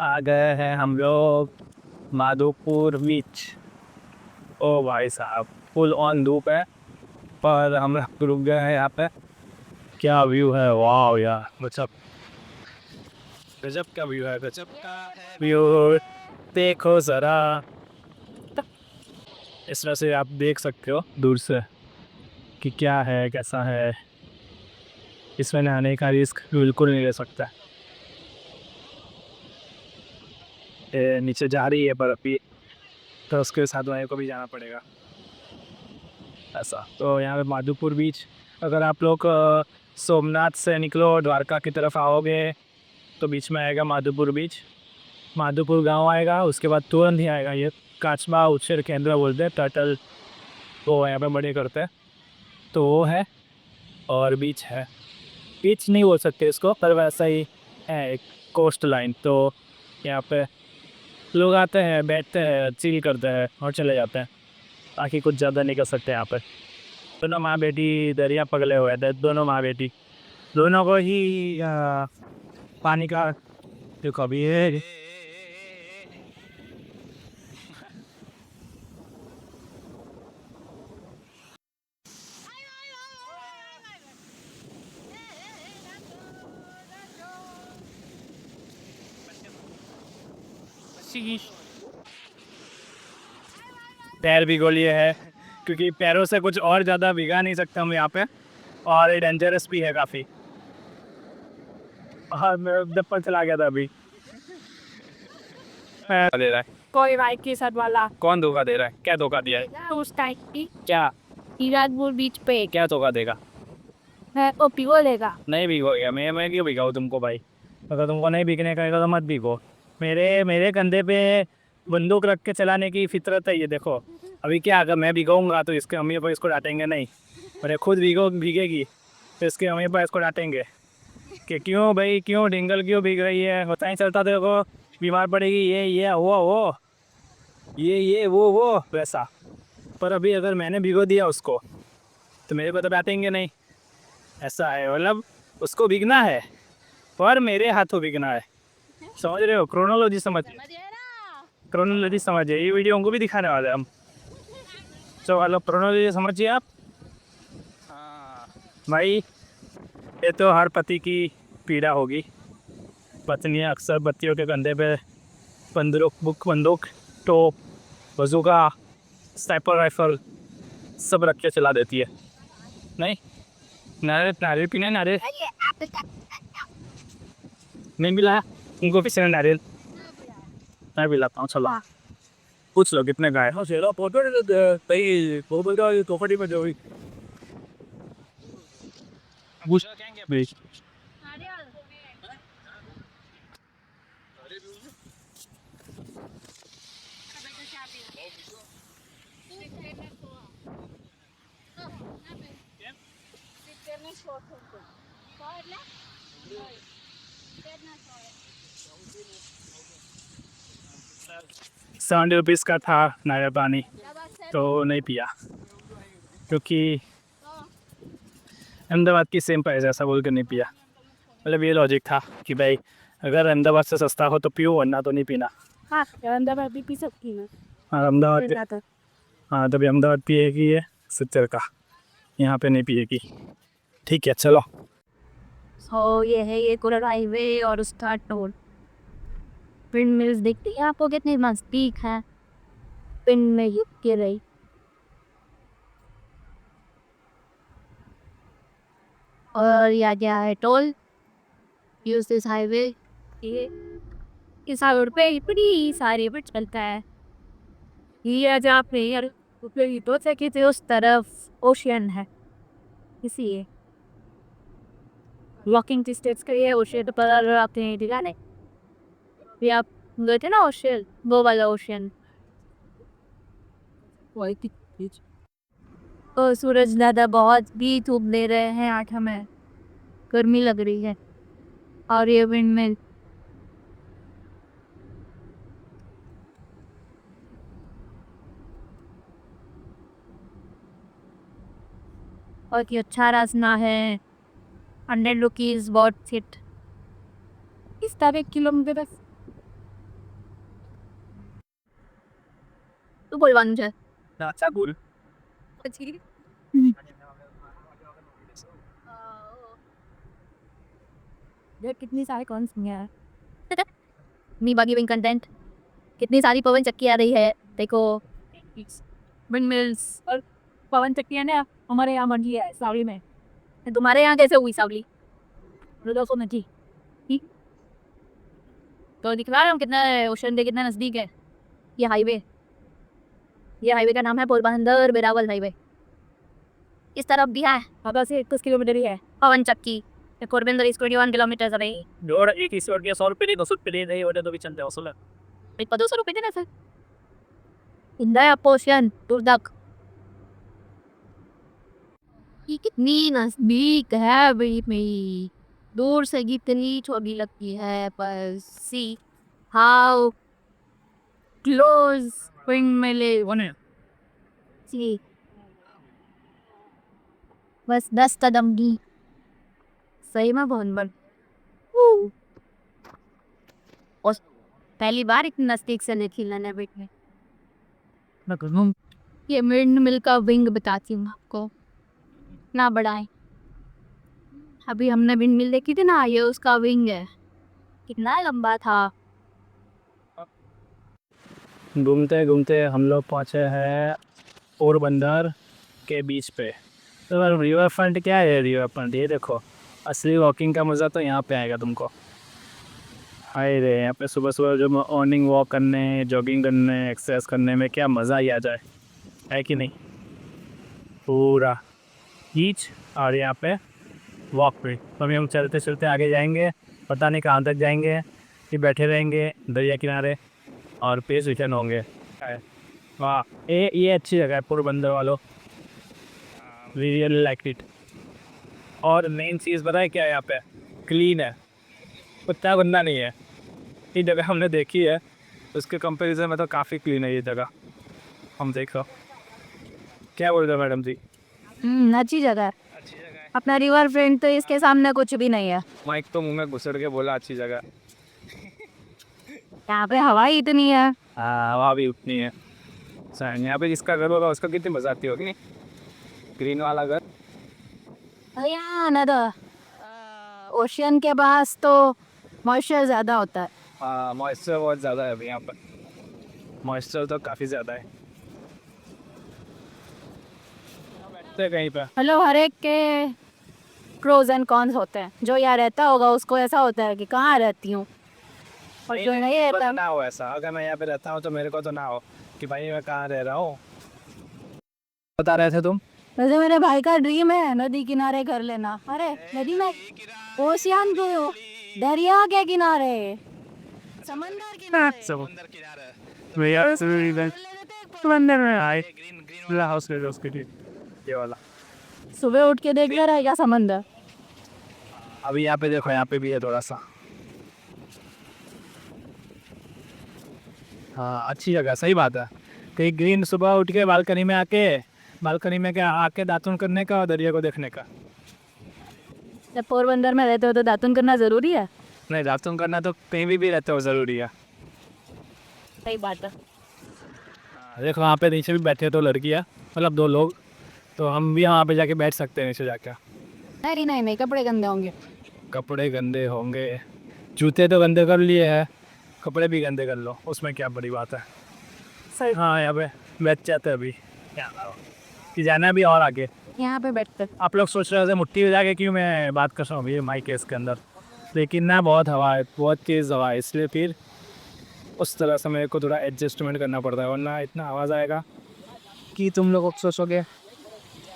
आ गए हैं हम लोग माधोपुर बीच। ओ भाई साहब, फुल ऑन धूप है पर हम रुक गए हैं यहाँ पे। क्या व्यू है, वाह यार, गजब गजब का व्यू है, गजब का व्यू। देखो जरा, इस तरह से आप देख सकते हो दूर से कि क्या है कैसा है। इसमें नहाने का रिस्क बिल्कुल नहीं ले सकता। नीचे जा रही है बर्फ भी, तो उसके साथ वाले को भी जाना पड़ेगा ऐसा। तो यहाँ पे माधोपुर बीच, अगर आप लोग सोमनाथ से निकलो द्वारका की तरफ आओगे तो बीच में आएगा माधोपुर बीच। माधोपुर गांव आएगा, उसके बाद तुरंत ही आएगा ये काचबा उछेर केंद्र बोलते हैं, टर्टल वो यहाँ पे बड़े करते हैं, तो वो है। और बीच है, बीच नहीं बोल सकते इसको पर वैसा ही है एक कोस्ट लाइन। तो यहाँ पे लोग आते हैं, बैठते हैं, चिल करते हैं और चले जाते हैं। बाकी कुछ ज़्यादा नहीं कर सकते यहाँ पे। दोनों माँ बेटी दरिया पगले हुए थे, दोनों माँ बेटी दोनों को ही पानी का जो कभी है। पैर भिगो लिए है क्योंकि पैरों से कुछ और ज़्यादा भिगा नहीं सकते हम यहाँ पे, और ये डेंजरस भी है काफ़ी। हाँ, मैं दप्पर चला गया था अभी। दे रहा है कोई बाइक के साथ वाला कौन, धोखा दे रहा है? क्या धोखा दिया है? उस टाइम की क्या इरादपुर बीच पे क्या धोखा देगा? है वो पिघो लेगा। नहीं भिगोएगा, मैं क्यों भिगाऊँ तुमको भाई? अगर तुमको नहीं भीगने का है तो मत भीगो। मेरे कंधे पे बंदूक रख के चलाने की फितरत है ये, देखो। अभी क्या, अगर मैं भिगोऊंगा तो इसके अम्मी पापा इसको डांटेंगे नहीं, और खुद भीगेगी तो इसके अम्मी पापा इसको डांटेंगे कि क्यों भाई, क्यों डिंगल क्यों भीग रही है, होता ही चलता देखो, बीमार पड़ेगी, ये वो वैसा। पर अभी अगर मैंने भिगो दिया उसको तो मेरे को तो डांटेंगे नहीं, ऐसा है। मतलब उसको भीगना है पर मेरे हाथों भीगना है, समझ रहे हो? क्रोनोलॉजी समझिए, ये वीडियो उनको भी दिखाने वाले हैं हम। तो वालो क्रोनोलॉजी समझिए आप। भाई ये तो हर पति की पीड़ा होगी, पत्नियां अक्सर पतियों के कंधे पे बंदूक, टोप, बंदूका, स्नाइपर राइफल सब रख के चला देती है। नहीं, नारियल पीना है, नारियल नहीं मिला उनको, फिर से नारियल मैं भी लाता हूँ, चलो। पूछ लो कितने का है। पूछना क्या है भाई? ₹70 का था नारियल पानी, तो नहीं पिया क्योंकि अहमदाबाद की सेम प्राइस ऐसा बोल कर नहीं पिया। मतलब ये लॉजिक था कि भाई अगर अहमदाबाद से सस्ता हो तो पियो, वरना तो नहीं पीना। हाँ, अहमदाबाद भी पी सकती है। हाँ, अहमदाबाद, हाँ तभी अहमदाबाद पिएगी ये 70 का, यहाँ पे नहीं पिएगी। ठीक है चलो। ये है ये कोरल हाईवे और उसका टोल। विंड मिल्स देखती है आपको कितनी नजदीक है, विंड में ये गिर रही। और यहाँ क्या है टोल, यूज दिस हाईवे। ये इस हाईवे पे इतनी सारी बट चलता है। ये जहाँ पे यार तो सके तो उस तरफ ओशियन है, इसलिए वॉकिंग डिस्टेंस का ये ओशियन तो पता आपने नहीं दिखा नहीं। भी आप गए थे ना ओशियन, वो वाला ओशियन। सूरज दादा बहुत भी धूप दे रहे हैं, आज हमें गर्मी लग रही है। और ये विंड मिल बहुत ही अच्छा रास्ता है। 100 रुपीज बहुत सिट इस तरह किलोमीटर તું બોલવાનું છે अच्छा बोल પછી देख कितनी सारे कौन सी है मी बागी विंग कंटेंट कितनी सारी पवन चक्की आ रही है देखो विंड मिल्स और पवन चक्की है ना हमारे यहाँ बनी है सावली में तुम्हारे यहाँ कैसे हुई सावली रुद्रसो में थी तो दिख रहा है हम कितना ओशन डे कितना नज़दीक है ये हाईवे का नाम है पोरबंदर वेरावल हाईवे इस तरफ भी है आधा से 21 किलोमीटर ही है पवन चक्की पोरबंदर इज 21 किलोमीटर अवे और एक इस के 100 रुपये नहीं 200 रुपये नहीं होते तो भी चलते वसूल है एक 200 रुपये देना सर इंडिया पोशन दुर्दक ये कितनी नजदीक है भाई दूर से कितनी छोटी लगती है पर सी हाउ क्लोज विंग मिले वन सी बस 10 कदम की सही में बहुत बड़ और पहली बार इतनी नजदीक से नहीं लेने बैठे ना करूँ ये विंड मिल का विंग बताती हूँ आपको ना बढ़ाएं अभी हमने विंड मिल देखी थी ना ये उसका विंग है कितना लंबा था घूमते घूमते हम लोग पहुँचे हैं पोरबंदर के बीच पे। तो रिवर फ्रंट क्या है रिवर फ्रंट ये देखो असली वॉकिंग का मज़ा तो यहाँ पे आएगा तुमको। हाय रे यहाँ पे सुबह सुबह जो मॉर्निंग वॉक करने जॉगिंग करने एक्सरसाइज करने में क्या मज़ा ही आ जाए है कि नहीं। पूरा बीच और यहाँ पे वॉक पे तो अभी हम चलते चलते आगे जाएंगे पता नहीं कहाँ तक जाएंगे कि बैठे रहेंगे दरिया किनारे और फिर रिटर्न होंगे। वाह ये अच्छी जगह है पोरबंदर वालों रियल लाइक इट। और मेन चीज़ बताए क्या है यहाँ पे क्लीन है उतना गंदा नहीं है। ये जगह हमने देखी है उसके कंपैरिजन में तो काफ़ी क्लीन है ये जगह। हम देख लो क्या बोल रहे हो मैडम जी। अच्छी जगह है अपना रिवर फ्रंट तो इसके सामने कुछ भी नहीं है। माइक तो मुंह में घुसड़ के बोला अच्छी जगह। यहाँ पे हवा ही इतनी है। हाँ वहाँ भी उतनी है। यहाँ पे जिसका घर होगा उसका कितनी मजा आती होगी नहीं ग्रीन वाला घर। यहाँ ना तो ओशियन के पास तो मॉइस्चर ज़्यादा होता है। हाँ मॉइस्चर बहुत ज़्यादा है अभी यहाँ पर मॉइस्चर तो काफ़ी ज़्यादा है। बैठते कहीं पे हेलो हर एक के प्रोज एंड कॉन्स होते हैं। जो यहाँ रहता होगा उसको ऐसा होता है कि कहाँ रहती हूँ और जो नहीं रहता ना हो ऐसा। अगर मैं यहाँ पे रहता हूँ तो मेरे को तो ना हो कि भाई मैं कहाँ रह रहा हूँ। बता रहे थे तुम। वैसे मेरे भाई का ड्रीम है नदी किनारे घर लेना। अरे नदी में ओशियन को दरिया के किनारे समंदर किनारे समंदर में आए ग्रीन हाउस ले लो उसके लिए ये वाला। सुबह उठ के देखना रहेगा समंदर। अभी यहाँ पे देखो यहाँ पे भी है थोड़ा सा। हाँ अच्छी जगह सही बात है कहीं ग्रीन सुबह उठ के बालकनी में आके दातुन करने का और दरिया को देखने का। जब पोरबंदर में रहते हो तो दातुन करना ज़रूरी है। नहीं दातुन करना तो कहीं भी रहते हो ज़रूरी है। सही बात है। देखो वहाँ पे नीचे भी बैठे तो लड़कियाँ मतलब 2 लोग तो हम भी वहाँ पे जाके बैठ सकते हैं नीचे जाके। नहीं कपड़े गंदे होंगे। कपड़े गंदे होंगे जूते तो गंदे कर लिए हैं कपड़े भी गंदे कर लो उसमें क्या बड़ी बात है। सही। हाँ यहाँ पे बैठ जाते हैं अभी कि जाना भी और आगे। यहाँ पे बैठते आप लोग सोच रहे थे मुट्ठी में जाके क्यों मैं बात कर रहा हूँ अभी माइक के इसके अंदर लेकिन ना बहुत हवा है बहुत तेज़ हवा है इसलिए फिर उस तरह से मेरे को थोड़ा एडजस्टमेंट करना पड़ता है वरना इतना आवाज़ आएगा कि तुम लोग सोचोगे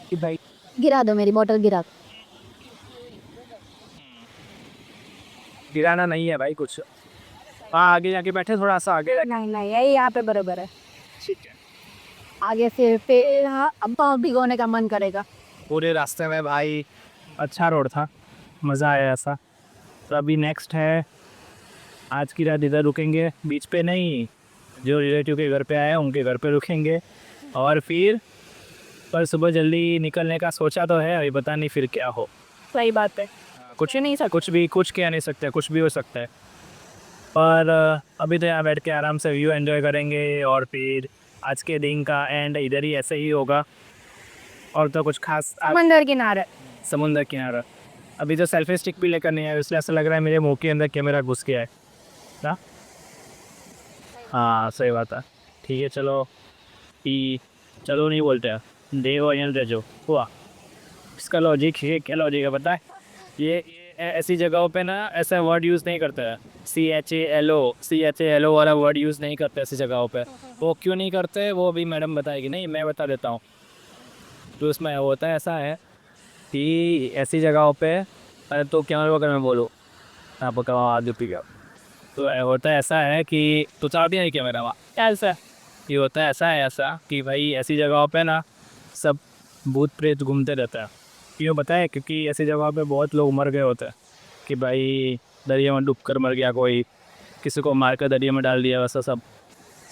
कि भाई गिरा दो मेरी बोतल गिरा। गिराना नहीं है भाई कुछ। हाँ आगे जाके बैठे थोड़ा सा आगे नहीं यही यहाँ पे बराबर है। ठीक है आगे फिर अब भिगोने का मन करेगा। पूरे रास्ते में भाई अच्छा रोड था मज़ा आया ऐसा। तो अभी नेक्स्ट है आज की रात इधर रुकेंगे बीच पे नहीं जो रिलेटिव के घर पे आए हैं उनके घर पे रुकेंगे और फिर पर सुबह जल्दी निकलने का सोचा तो है अभी पता नहीं फिर क्या हो। सही बात है कुछ नहीं सकता कुछ कह नहीं सकते कुछ भी हो सकता है पर अभी तो यहाँ बैठ के आराम से व्यू एंजॉय करेंगे और फिर आज के दिन का एंड इधर ही ऐसे ही होगा। और तो कुछ खास समंदर किनारे। समुद्र किनारा। अभी तो सेल्फी स्टिक भी लेकर नहीं आया, इसलिए ऐसा लग रहा है मेरे मुंह के अंदर कैमरा घुस गया है ना। हाँ सही बात है। ठीक है चलो चलो नहीं बोलते हैं, दे हो या जो हुआ। इसका लॉजिक है, क्या लॉजिक है पता है? ये ऐसी जगहों पे ना ऐसा वर्ड यूज़ नहीं करते हैं। CHALO वाला वर्ड यूज़ नहीं करते ऐसी जगहों पे। वो क्यों नहीं करते वो भी मैडम बताएगी, नहीं मैं बता देता हूँ। तो उसमें होता है ऐसा है कि ऐसी जगहों पे, अरे तो क्या अगर मैं बोलूँ आपको क्या आदि पी गया, तो होता है ऐसा है कि तो चाहती है क्या मेरा वहाँ ऐसा ये होता है ऐसा कि भाई ऐसी जगहों पे ना सब भूत प्रेत घूमते रहते हैं। क्यों बताए? क्योंकि ऐसी जगह पे बहुत लोग मर गए होते हैं कि भाई दरिया में डूब कर मर गया कोई, किसी को मार कर दरिया में डाल दिया, वैसा सब।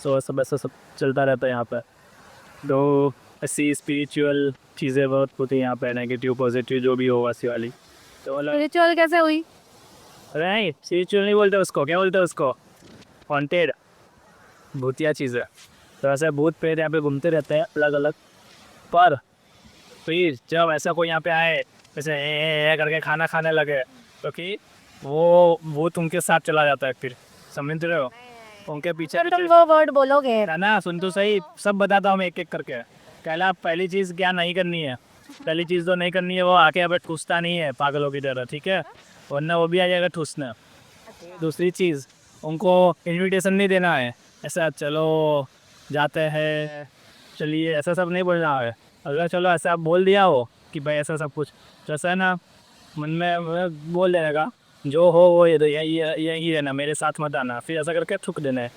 सो ऐसा सब चलता रहता है यहाँ पे। तो ऐसी स्पिरिचुअल चीज़ें बहुत होती हैं यहाँ पे, नेगेटिव पॉजिटिव जो भी हो वैसी वाली। तो मतलब स्पिरिचुअल कैसे हुई? नहीं स्पिरिचुअल नहीं बोलते उसको, क्या बोलते हैं उसको? हॉन्टेड, भूतिया चीज़ें। तो ऐसे भूत प्रेत यहाँ पे घूमते रहते हैं अलग अलग। पर फिर जब ऐसा कोई यहाँ पे आए जैसे ए करके खाना खाने लगे, क्योंकि वो भूत उनके साथ चला जाता है फिर, समझ रहे हो? उनके पीछे तुम वो वर्ड बोलोगे? ना सुन तो सही, सब बताता हूँ मैं एक एक करके। पहला पहली चीज़ क्या नहीं करनी है, पहली चीज़ तो नहीं करनी है वो आके अब ठूसता नहीं है पागलों की तरह, ठीक है? वरना वो भी आ जाएगा ठूसना। दूसरी चीज़, उनको इनविटेशन नहीं देना है ऐसा चलो जाते हैं चलिए, ऐसा सब नहीं बोलना है। अगर चलो ऐसा आप बोल दिया हो कि भाई ऐसा सब कुछ, तो ऐसा है ना मन में बोल देने का जो हो वो यही रहना, मेरे साथ मत आना, फिर ऐसा करके थूक देना है,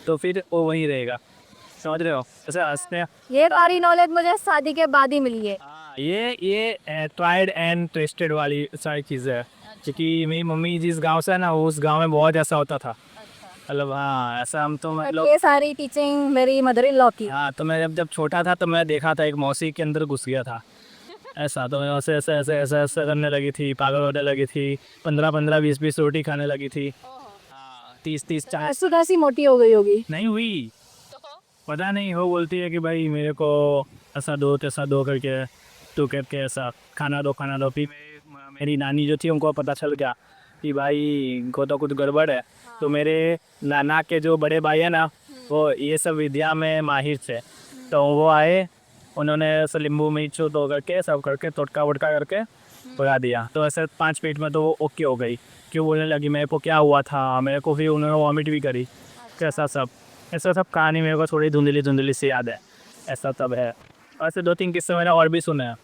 तो फिर वो वहीं रहेगा। समझ रहे हो? ऐसे हंसते। ये सारी नॉलेज मुझे शादी के बाद ही मिली है। हाँ ये ट्राइड एंड टेस्टेड वाली सारी चीज़ें है, क्योंकि मेरी मम्मी जिस गांव से है ना उस गांव में बहुत ऐसा होता था। मतलब हाँ ऐसा हम तो मतलब ये सारी टीचिंग मेरी मदर इन लॉ की। हाँ तो मैं जब छोटा था तो मैं देखा था एक मौसी के अंदर घुस गया था ऐसा, तो मैं ऐसे ऐसे ऐसे ऐसे ऐसे करने लगी थी, पागल होने लगी थी, 15-15 20-20 रोटी खाने लगी थी। हाँ 30-30 40 सुधा सी मोटी हो गई होगी। नहीं हुई, पता नहीं हो बोलती है कि भाई मेरे को ऐसा दो तैसा दो करके, तो करके ऐसा खाना दो खाना दो। फिर मेरी नानी जो थी उनको पता चल गया कि भाई इनको तो कुछ गड़बड़ है। तो मेरे नाना के जो बड़े भाई है ना वो ये सब विद्या में माहिर थे, तो वो आए, उन्होंने ऐसे नींबू मिर्च दो करके सब करके तोटका वोटका करके भगा दिया। तो ऐसे 5 मिनट में तो वो ओके हो गई। क्यों बोलने लगी मेरे को क्या हुआ था, मेरे को फिर उन्होंने वॉमिट भी करी, कैसा सब ऐसा सब कहानी मेरे को थोड़ी धुंधली धुंधली से याद है, ऐसा सब है। ऐसे 2-3 किस्से मैंने और भी सुने हैं।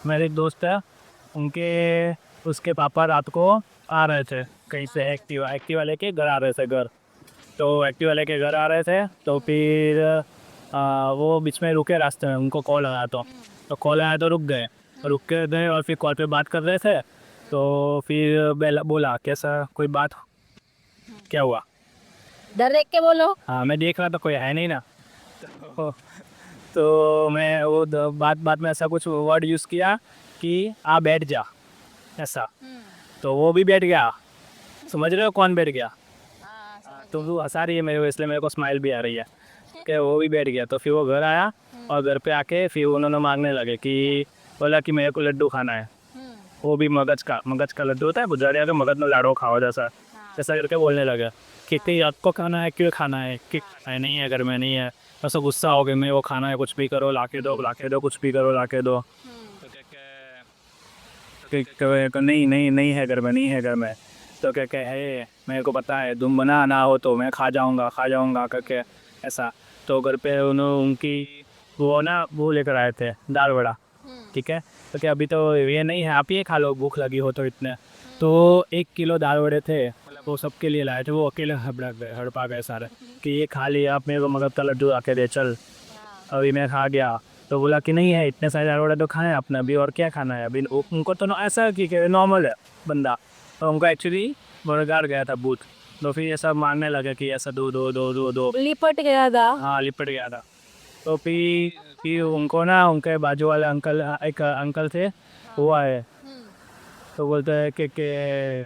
मेरे एक दोस्त है, उनके उसके पापा रात को आ रहे थे कहीं से एक्टिवा लेके घर आ रहे थे घर। तो एक्टिवा लेके घर आ रहे थे तो फिर वो बीच में रुके रास्ते में, उनको कॉल आया तो कॉल आया तो रुक गए और फिर कॉल पे बात कर रहे थे। तो फिर बोला कैसा कोई बात, क्या हुआ? डर देख के बोलो। हाँ मैं देख रहा था कोई है नहीं ना, तो मैं वो बात में ऐसा कुछ वर्ड यूज़ किया कि आ बैठ जा ऐसा, तो वो भी बैठ गया। समझ रहे हो कौन बैठ गया? तो वो हंसा रही है मेरे को, इसलिए मेरे को स्माइल भी आ रही है कि वो भी बैठ गया। तो फिर वो घर आया और घर पे आके फिर उन्होंने मांगने लगे कि बोला कि मेरे को लड्डू खाना है, वो भी मगज का लड्डू होता है गुजराती के, मगज में लाड़ो खाओ जैसा ऐसा करके बोलने लगा कि आपको खाना है, क्यों खाना है, कि नहीं है घर में नहीं है, ऐसा गुस्सा हो गया मैं वो खाना है कुछ भी करो लाके दो कुछ भी करो लाके दो। तो नहीं है घर में, नहीं है घर में। तो क्या है मेरे को पता है तुम बना ना हो तो मैं खा जाऊँगा करके ऐसा। तो घर पे उनकी वो ना वो लेकर आए थे दाल वड़ा, ठीक है? तो क्या अभी तो ये नहीं है, आप ये खा लो भूख लगी हो तो इतने। तो 1 किलो दाल वड़े थे, वो सबके लिए लाए थे, वो अकेले हड़पा गए सारे कि ये खा लिया, आप मेरे को मगज का लड्डू आके दे चल। अभी मैं खा गया तो बोला कि नहीं है इतने सारे दाल वड़े तो खाएं अपना अभी, और क्या खाना है अभी। उनको तो ऐसा कि नॉर्मल है बंदा, तो उनको एक्चुअली बरगार गया था भूत। तो फिर ये सब मांगने लगे कि ऐसा दो। लिपट गया था। हाँ लिपट गया था। तो फिर उनको ना उनके बाजू वाले अंकल, एक अंकल थे वो आए, तो बोलते हैं कि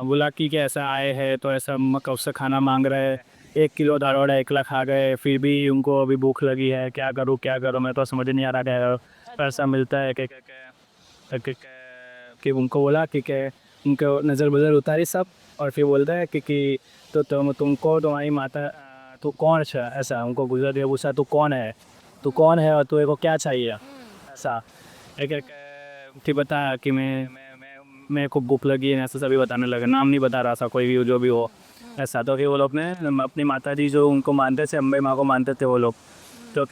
बोला कि ऐसा आए हैं तो ऐसा कब से खाना मांग रहे हैं 1 किलो दारोड़ा एकला खा गए, फिर भी उनको अभी भूख लगी है, क्या करूँ मैं तो समझ नहीं आ रहा क्या पैसा मिलता है कि उनको बोला कि उनको नज़र बज़र उतारी सब, और फिर बोलता है कि तो तुमको तुम्हारी माता तू कौन है, ऐसा उनको गुजर दिया, पूछा तू कौन है और तुझे को क्या चाहिए, ऐसा एक फिर बताया कि मैं को भूख लगी है, ऐसा सभी बताने लगे, नाम नहीं बता रहा था कोई भी जो भी हो, ऐसा। तो फिर वो लोग ने अपनी माता जी जो उनको मानते थे, अम्बे माँ को मानते थे वो लोग, तो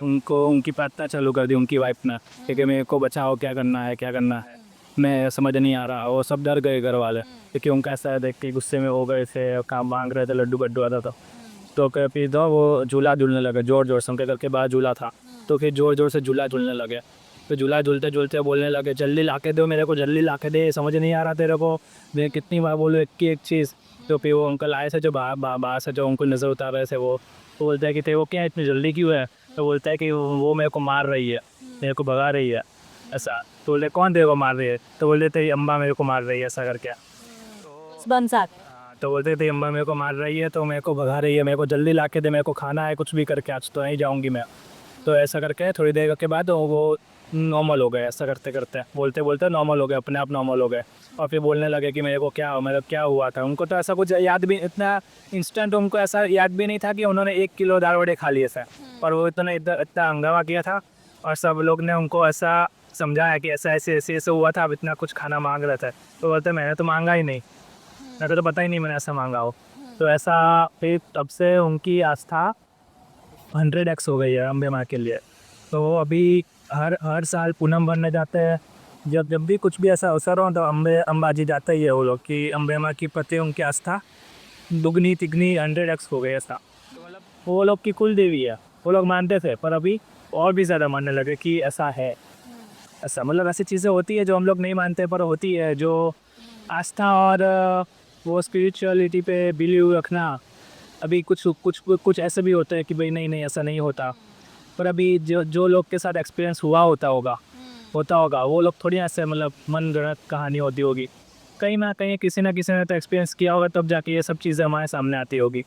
उनको उनकी प्रार्थना चालू कर दी उनकी वाइफ ने, क्योंकि मेरे को बचाओ, क्या करना है मैं समझ नहीं आ रहा। वो सब डर गए घर वाले, क्योंकि उनका ऐसा देख के गुस्से में हो गए थे, काम मांग रहे थे, लड्डू बड्डू आता था। तो फिर तो वो झूला झूलने लगे ज़ोर से, उनके घर के बाहर झूला था, तो फिर ज़ोर से झूला झूलने लगे। फिर झूला झूलते झूलते बोलने लगे जल्दी ला के दो मेरे को, जल्दी ला के दे, समझ नहीं आ रहा तेरे को, मैं कितनी बार बोलूँ एक चीज़। तो फिर वो अंकल आए थे जो बाहर से जो उनको नज़र उतार रहे थे, वो तो बोलता है कि तेरे को क्या इतनी जल्दी क्यों है, तो बोलता है कि वो मेरे को मार रही है, मेरे को भगा रही है, ऐसा। तो बोले कौन तेरे को मार रही है, तो बोलते तेरी अम्मा मेरे को मार रही है, ऐसा करके। तो बोलते थे अम्मा मेरे को मार रही है, तो मेरे को भगा रही है, मेरे को जल्दी ला के दे, मेरे को खाना है, कुछ भी करके आज तो नहीं जाऊँगी मैं। तो ऐसा करके थोड़ी देर के बाद वो नॉर्मल हो गए, ऐसा करते करते बोलते बोलते नॉर्मल हो गए, अपने आप नॉर्मल हो गए। और फिर बोलने लगे कि मेरे को क्या हुआ था। उनको तो ऐसा कुछ याद भी, इतना इंस्टेंट उनको ऐसा याद भी नहीं था कि उन्होंने 1 किलो दाल वड़े खा लिए थे, और वो इतना हंगामा किया था, और सब लोग ने उनको ऐसा समझाया कि ऐसे हुआ था, अब इतना कुछ खाना मांग रहे थे। तो बोलते मैंने तो मांगा ही नहीं, मेरे को तो पता ही नहीं मैंने ऐसा मांगा हो। तो ऐसा फिर तब से उनकी आस्था 100x हो गई है अम्बे माँ के लिए। तो वो अभी हर साल पूनम भरने जाते हैं, जब भी कुछ भी ऐसा अवसर हो तो अंबाजी जाते ही है वो लोग, कि अम्बे माँ की प्रति उनकी आस्था दुगनी तिगनी 100x हो गई ऐसा। तो मतलब वो लोग की कुल देवी है, वो लोग मानते थे, पर अभी और भी ज़्यादा मानने लगे कि ऐसा है, ऐसा मतलब ऐसी चीज़ें होती है जो हम लोग नहीं मानते पर होती है, जो आस्था और वो स्पिरिचुअलिटी पे बिलीव रखना। अभी कुछ ऐसे भी होते हैं कि भाई नहीं ऐसा नहीं होता, पर अभी जो लोग के साथ एक्सपीरियंस हुआ होता होगा वो लोग थोड़ी ऐसे मतलब मन गढ़ंत कहानी होती होगी, कहीं ना कहीं किसी ना किसी ने तो एक्सपीरियंस किया होगा, तब जाके ये सब चीज़ें हमारे सामने आती होगी।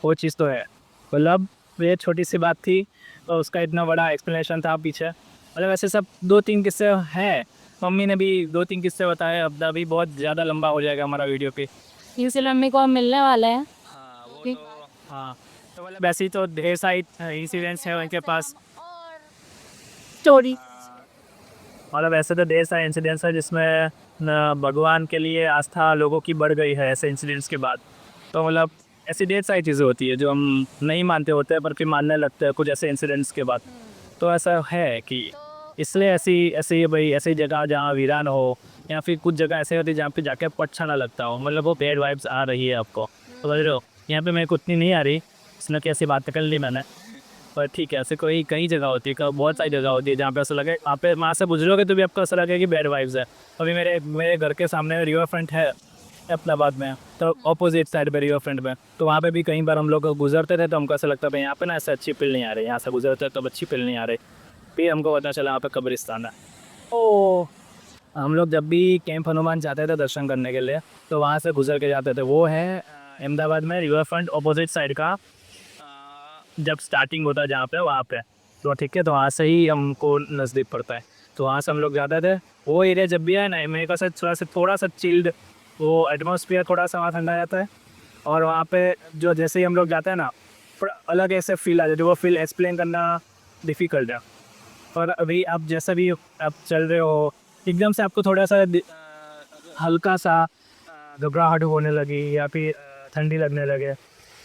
वो चीज़ तो है। मतलब ये छोटी सी बात थी और उसका इतना बड़ा एक्सप्लेनेशन था पीछे। मतलब ऐसे सब 2-3 किस्से हैं, मम्मी ने भी 2-3 किस्से बताए, अब अभी बहुत ज़्यादा लंबा हो जाएगा हमारा वीडियो पे। न्यूजीलैंड मम्मी को मिलने वाला है। हाँ वो तो हाँ, तो मतलब वैसे ही तो ढेर सारी इंसिडेंट्स हैं उनके पास। स्टोरी मतलब ऐसे तो ढेर सारे इंसिडेंट्स हैं जिसमें भगवान के लिए आस्था लोगों की बढ़ गई है ऐसे इंसिडेंट्स के बाद। तो मतलब ऐसी ढेर सारी चीज़ें होती है जो हम नहीं मानते होते हैं पर फिर मानने लगते हैं कुछ ऐसे इंसिडेंट्स के बाद। तो ऐसा है कि इसलिए ऐसी भाई ऐसी जगह जहाँ वीरान हो, या फिर कुछ जगह ऐसे होती है जहाँ पे जाके अच्छा ना लगता हो, मतलब वो बैड वाइब्स आ रही है आपको, तो समझ रहे हो। यहाँ पे मेरे को उतनी नहीं आ रही, इसने कैसी बात कर ली मैंने, पर ठीक है ऐसे कई जगह होती है, बहुत सारी जगह होती है जहाँ पे ऐसा लगे, आप पे वहाँ से गुजरोगे तो भी आपको ऐसा लगेगा कि बैड वाइब्स है। अभी मेरे घर के सामने रिवर फ्रंट है अपनाबाद में, तो अपोजिट साइड पे रिवर फ्रंट में, तो वहाँ पे भी कई बार हम लोग गुजरते थे तो हमको ऐसा लगता है यहाँ पे ना ऐसे अच्छी फील नहीं आ रही, यहाँ से गुजरते तो अच्छी फील नहीं आ रही। फिर हमको पता चला यहाँ पे कब्रिस्तान है। ओ हम लोग जब भी कैंप हनुमान जाते थे दर्शन करने के लिए, तो वहाँ से गुजर के जाते थे। वो है अहमदाबाद में रिवर फ्रंट अपोजिट साइड का, जब स्टार्टिंग होता है जहाँ पे वहाँ पे, तो ठीक है, तो वहाँ से ही हमको नज़दीक पड़ता है, तो वहाँ से हम लोग जाते थे। वो एरिया जब भी है ना, मेरे को थोड़ा सा चिल्ड, वो एटमॉस्फेयर थोड़ा सा वहाँ ठंडा रहता है, और वहाँ पे जो जैसे ही हम लोग जाते हैं ना, थोड़ा अलग ऐसे फील आ जाती है, वो फील एक्सप्लेन करना डिफ़िकल्ट है। और अभी आप जैसा भी आप चल रहे हो, एकदम से आपको थोड़ा सा हल्का सा घबराहट होने लगी, या फिर ठंडी लगने लगे,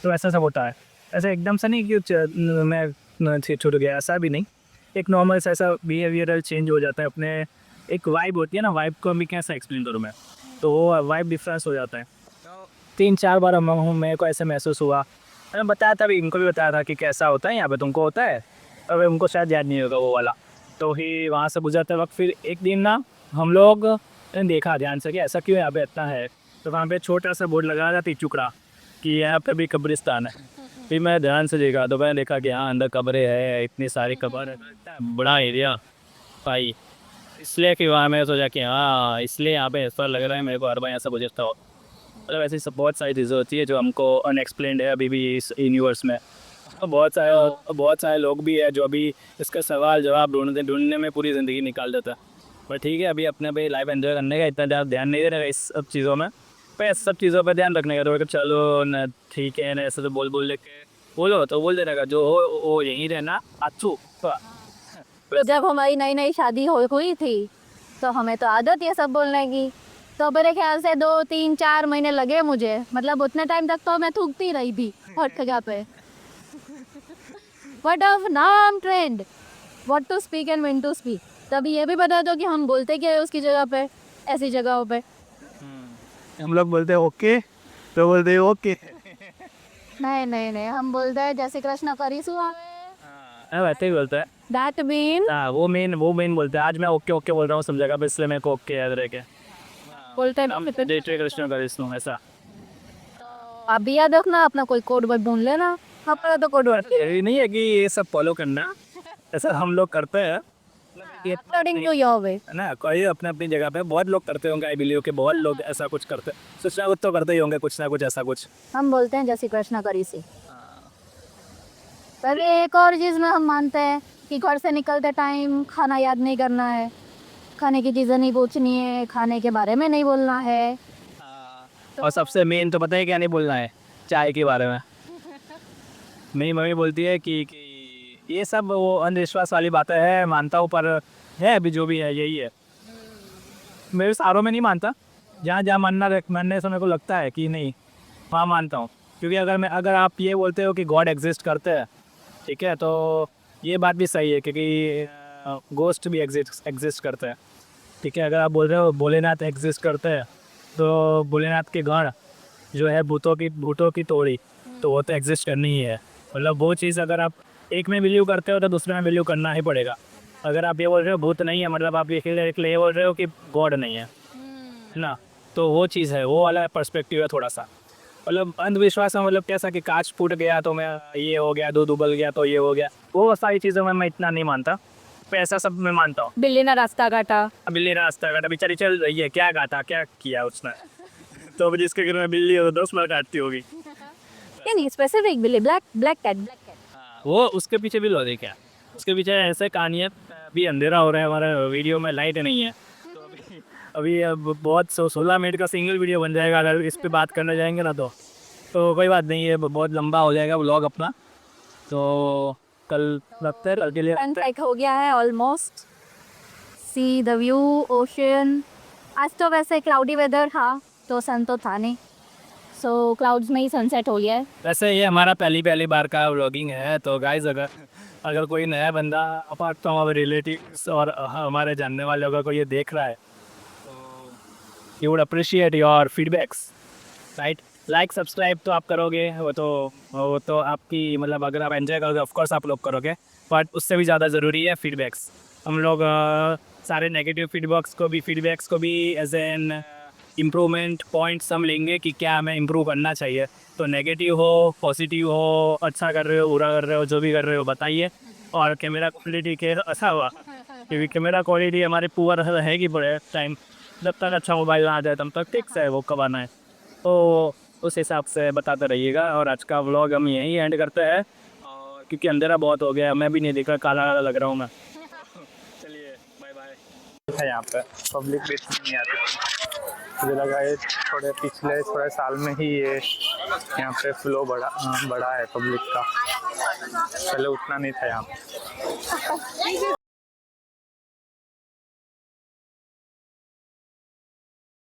तो ऐसा सब होता है। ऐसा एकदम से नहीं कि मैं छूट गया, ऐसा भी नहीं, एक नॉर्मल सा ऐसा बिहेवियरल चेंज हो जाता है अपने। एक वाइब होती है ना, वाइब को मैं कैसे एक्सप्लेन करूँ मैं, तो वो वाइब डिफरेंस हो जाता है। 3-4 बार मेरे को ऐसे महसूस हुआ, मैंने बताया था, अभी इनको भी बताया था कि कैसा होता है यहाँ पे, तुमको होता है, अब उनको शायद याद नहीं होगा वो वाला। तो ही वहाँ से गुजरते वक्त फिर एक दिन ना हम लोग ने देखा ध्यान से कि ऐसा क्यों यहाँ पे इतना है, तो वहाँ पे छोटा सा बोर्ड लगा था टुकड़ा कि यहाँ पे भी कब्रिस्तान है। फिर मैं ध्यान से देखा तो मैंने देखा कि हाँ अंदर कब्रें है, इतनी सारी कब्र है, इतना बड़ा एरिया भाई, इसलिए कि वहाँ मैं सोचा कि हाँ इसलिए यहाँ पे ऐसा लग रहा है मेरे को, हर बार ऐसा गुजरता हो। मतलब ऐसी सब बहुत सारी चीज़ें होती है जो हमको अनएक्सप्लेन्ड है अभी भी इस यूनिवर्स में। और बहुत सारे लोग भी है जो अभी इसका सवाल जवाब ढूंढने में पूरी ज़िंदगी निकाल देता है। पर ठीक है, अभी अपने भाई लाइफ एंजॉय करने का इतना ज़्यादा ध्यान नहीं देने का इस सब चीज़ों में। पर इस सब चीज़ों पर ध्यान रखने का तो चलो न, ठीक है ना, ऐसे तो बोल लेके बोलो तो बोल देने का जो हो वो यहीं रहना अच्छू। तो जब हमारी नई नई शादी हुई थी तो हमें तो आदत ये सब बोलने की, तो मेरे ख्याल से 2 3 4 महीने लगे मुझे, मतलब उतने टाइम तक तो मैं थूकती रही थी हर जगह पे। बट अब now trend what to speak and when to speak. तभी ये भी बता दो कि हम बोलते क्या है उसकी जगह पे, ऐसी जगहों पे। हम लोग बोलते हैं ओके तो बोलते हैं ओके। नहीं नहीं नहीं, हम बोलते हैं जैसे कृष्ण करीसु वैसे ही बोलता है। दैट मीन हाँ, वो मेन बोलते हैं। आज मैं ओके ओके बोल रहा हूँ सब जगह पे, इसलिए मेरे को ओके याद रह के बोलते हैं। हम जय श्री कृष्ण का विष्णु ऐसा। आप भी याद रखना, अपना कोई कोड वर्ड ढूंढ लेना, अपना तो कोड वर्ड ये नहीं है कि ये सब फॉलो करना, ऐसा हम लोग करते हैं अकॉर्डिंग टू योर वे। है ना। कोई अपने अपनी जगह पे बहुत लोग करते होंगे, आई बिलीव के बहुत लोग ऐसा कुछ करते हैं, कुछ ना कुछ तो करते ही होंगे, कुछ ना कुछ ऐसा कुछ। हम बोलते हैं जैसे कृष्ण करीसी। पर एक और चीज़ में हम मानते हैं कि घर से निकलते टाइम खाना याद नहीं करना है, खाने की चीज़ें नहीं पूछनी है, खाने के बारे में नहीं बोलना है। और सबसे मेन तो पता है क्या नहीं बोलना है, चाय के बारे में। मेरी मम्मी बोलती है कि ये सब वो अंधविश्वास वाली बातें है, मानता हूँ पर है अभी जो भी है यही है। मेरे सारों में नहीं मानता, जहाँ जहाँ मानने से मेरे को लगता है कि नहीं वहाँ मानता हूँ। क्योंकि अगर आप ये बोलते हो कि गॉड एग्जिस्ट करते हैं, ठीक है, तो ये बात भी सही है क्योंकि गोस्ट भी एग्जिस्ट करते हैं, ठीक है। अगर आप बोल रहे हो भोलेनाथ एग्जिस्ट करते हैं, तो भोलेनाथ के गण जो है भूतों की तोड़ी, तो वो तो एग्जिस्ट करनी ही है। मतलब वो चीज़ अगर आप एक में बिलीव करते हो तो दूसरे में बिलीव करना ही पड़ेगा। अगर आप ये बोल रहे हो भूत नहीं है, मतलब आप ये बोल रहे हो कि गॉड नहीं है ना, तो वो चीज़ है, वो वाला पर्सपेक्टिव है थोड़ा सा। मतलब अंधविश्वास में मतलब कैसा कि कांच फूट गया तो मैं ये हो गया, दूध उबल गया तो ये हो गया, वो सारी चीज़ों में मैं इतना नहीं मानता। पर ऐसा सब मैं मानता हूँ। बिल्ली ने रास्ता काटा। बिल्ली ने रास्ता काटा, बेचारी चल रही है, क्या काटा, क्या किया उसने? तो अब जिसके घर में बिल्ली हो तो 10 बार काटती होगी। नहीं स्पेसिफिक बिल्ली, ब्लैक कैट। वो उसके पीछे भी लॉजिक है, उसके पीछे ऐसे कहानी है। अभी अंधेरा हो रहा है, हमारे वीडियो में लाइट नहीं है, तो अभी अब बहुत 16 मिनट का सिंगल वीडियो बन जाएगा अगर इस पे बात करने जाएंगे ना, तो कोई बात नहीं है, बहुत लंबा हो जाएगा व्लॉग अपना। तो कल रखते हैं, कल के लिए सनसेट हो गया है almost. See the view ocean. आज तो वैसे क्लाउडी वेदर था तो सन तो था नहीं, सो क्लाउड्स में ही सनसेट हो गया है। वैसे ये हमारा पहली बार का व्लॉगिंग है, तो गाइज अगर कोई नया बंदा अपार्ट फ्रॉम हमारे रिलेटिव्स और हमारे जानने वाले अगर कोई ये देख रहा है, तो you would appreciate your feedbacks, right. Like subscribe तो आप करोगे, वो तो आपकी मतलब अगर आप एंजॉय करोगे ऑफकोर्स आप लोग करोगे, बट उससे भी ज़्यादा ज़रूरी है फीडबैक्स। हम लोग सारे नेगेटिव फीडबैक्स को भी एज एन इम्प्रूवमेंट पॉइंट्स हम लेंगे कि क्या हमें इम्प्रूव करना चाहिए। तो नेगेटिव हो, पॉजिटिव हो, अच्छा कर रहे हो, बुरा कर रहे हो, जो भी कर रहे हो बताइए। और कैमरा क्वालिटी के अच्छा हुआ, क्योंकि कैमरा क्वालिटी हमारे पुअर रहेगी बड़े टाइम, जब तक अच्छा मोबाइल ना आ जाए तब तक ठीक से वो कब आना है, तो उस हिसाब से बताते रहिएगा। और आज का व्लॉग हम यहीं एंड करते हैं, और क्योंकि अंधेरा बहुत हो गया, मैं भी नहीं देख रहा, काला लग रहा हूँ मैं। चलिए बाय बाय। यहाँ पे पब्लिक भी नहीं आती, मुझे लगा ये थोड़े साल में ही ये यहाँ पे फ्लो बढ़ा है पब्लिक का, पहले उतना नहीं था यहाँ पे।